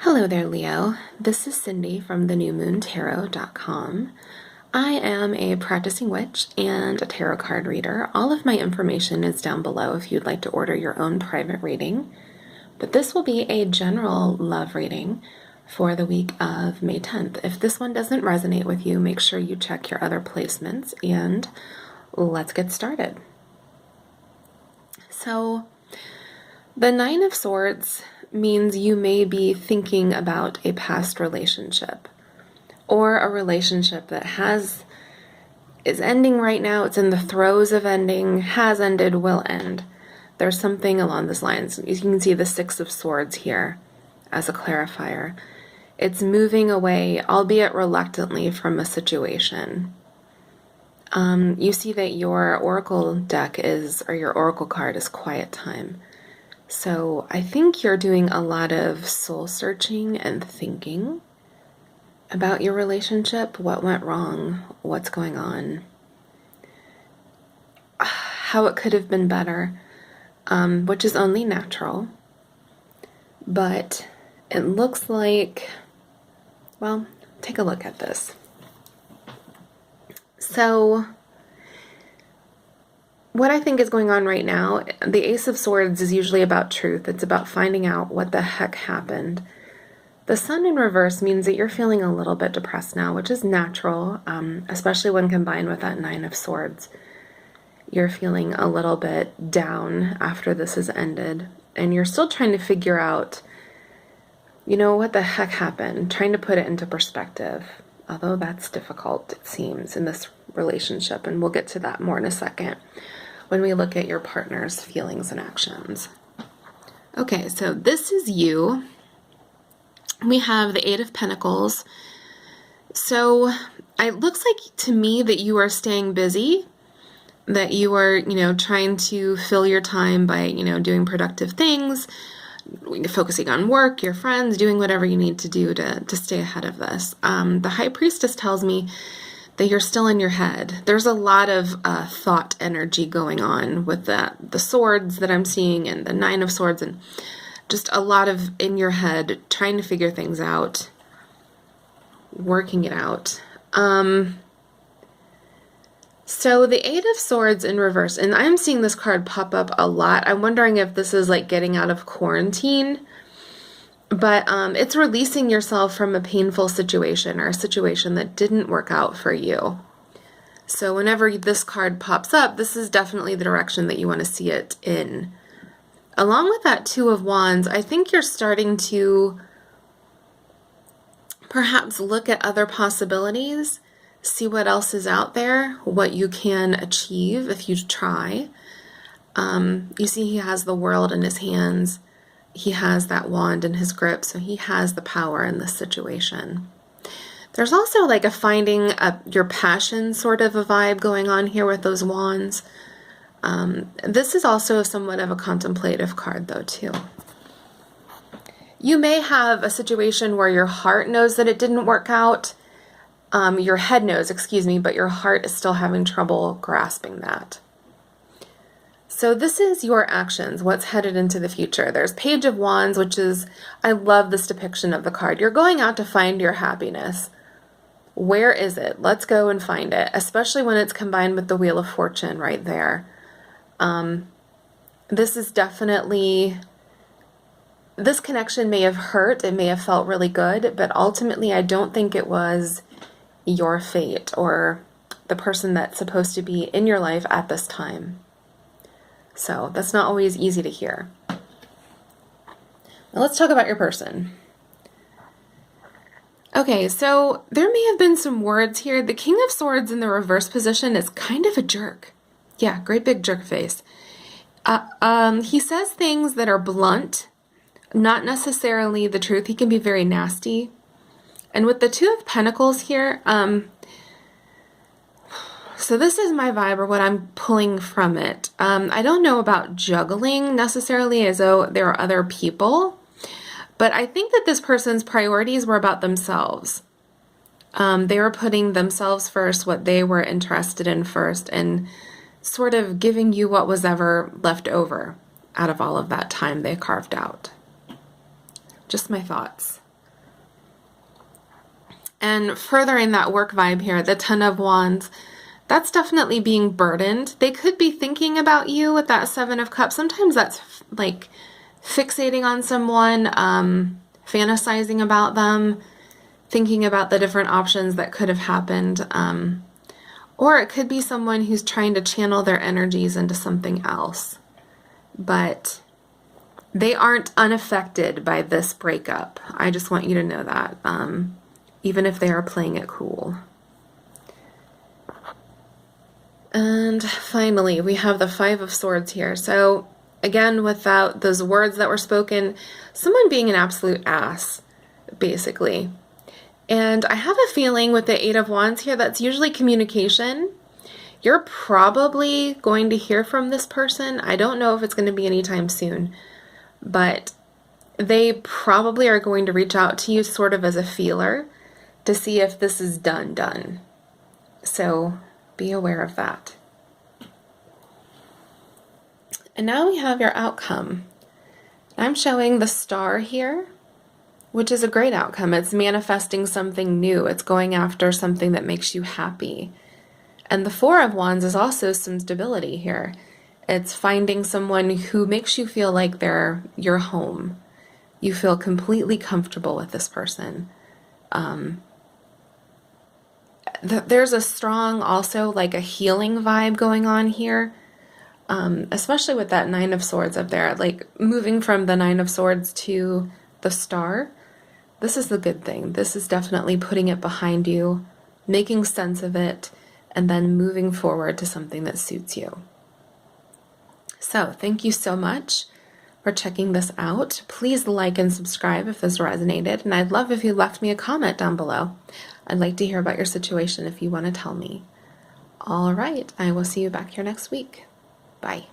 Hello there, Leo. This is Cindy from thenewmoontarot.com. I am a practicing witch and a tarot card reader. All of my information is down below if you'd like to order your own private reading. But this will be a general love reading for the week of May 10th. If this one doesn't resonate with you, make sure you check your other placements and let's get started. So, the Nine of Swords means you may be thinking about a past relationship or a relationship that is ending right now. It's in the throes of ending, has ended, will end. There's something along those lines. You can see the Six of Swords here as a clarifier. It's moving away, albeit reluctantly, from a situation. You see that your oracle deck or your oracle card is Quiet Time. So I think you're doing a lot of soul searching and thinking about your relationship, what went wrong, what's going on, how it could have been better, which is only natural. But it looks like, well, take a look at this. So what I think is going on right now, the Ace of Swords is usually about truth. It's about finding out what the heck happened. The Sun in reverse means that you're feeling a little bit depressed now, which is natural, especially when combined with that Nine of Swords. You're feeling a little bit down after this has ended, and you're still trying to figure out, what the heck happened, trying to put it into perspective. Although that's difficult, it seems, in this relationship, and we'll get to that more in a second when we look at your partner's feelings and actions. Okay, so this is you. We have the Eight of Pentacles. So it looks like to me that you are staying busy, that you are, trying to fill your time by, doing productive things, focusing on work, your friends, doing whatever you need to do to stay ahead of this. The High Priestess tells me that you're still in your head. There's a lot of thought energy going on with the swords that I'm seeing and the Nine of Swords, and just a lot of in your head trying to figure things out, working it out. So the Eight of Swords in reverse, and I'm seeing this card pop up a lot. I'm wondering if this is like getting out of quarantine, but it's releasing yourself from a painful situation or a situation that didn't work out for you. So whenever this card pops up, this is definitely the direction that you want to see it in. Along with that Two of Wands, I think you're starting to perhaps look at other possibilities, see what else is out there, what you can achieve if you try. You see he has the world in his hands. He has that wand in his grip, so he has the power in this situation. There's also like a finding your passion sort of a vibe going on here with those wands. This is also somewhat of a contemplative card though too. You may have a situation where your heart knows that it didn't work out. Your head knows, but your heart is still having trouble grasping that. So this is your actions, what's headed into the future. There's Page of Wands, which is, I love this depiction of the card. You're going out to find your happiness. Where is it? Let's go and find it, especially when it's combined with the Wheel of Fortune right there. This is definitely, this connection may have hurt, it may have felt really good, but ultimately I don't think it was your fate or the person that's supposed to be in your life at this time. So that's not always easy to hear. Now let's talk about your person. Okay, so there may have been some words here. The King of Swords in the reverse position is kind of a jerk. Yeah, great big jerk face. He says things that are blunt, not necessarily the truth. He can be very nasty. And with the Two of Pentacles here, so this is my vibe or what I'm pulling from it. I don't know about juggling necessarily as though there are other people, but I think that this person's priorities were about themselves. They were putting themselves first, what they were interested in first, and sort of giving you what was ever left over out of all of that time they carved out. Just my thoughts. And furthering that work vibe here, the Ten of Wands, that's definitely being burdened. They could be thinking about you with that Seven of Cups. Sometimes that's like fixating on someone, fantasizing about them, thinking about the different options that could have happened. Or it could be someone who's trying to channel their energies into something else. But they aren't unaffected by this breakup. I just want you to know that, even if they are playing it cool. And finally, we have the Five of Swords here. So again, without those words that were spoken, someone being an absolute ass, basically. And I have a feeling with the Eight of Wands here, that's usually communication. You're probably going to hear from this person. I don't know if it's going to be anytime soon, but they probably are going to reach out to you sort of as a feeler to see if this is done. So be aware of that. And now we have your outcome. I'm showing the Star here, which is a great outcome. It's manifesting something new. It's going after something that makes you happy. And the Four of Wands is also some stability here. It's finding someone who makes you feel like they're your home. You feel completely comfortable with this person. There's a strong, also like a healing vibe going on here, especially with that Nine of Swords up there, like moving from the Nine of Swords to the Star. This is the good thing. This is definitely putting it behind you, making sense of it, and then moving forward to something that suits you. So thank you so much for checking this out. Please like and subscribe if this resonated, and I'd love if you left me a comment down below. I'd like to hear about your situation if you want to tell me. All right, I will see you back here next week. Bye.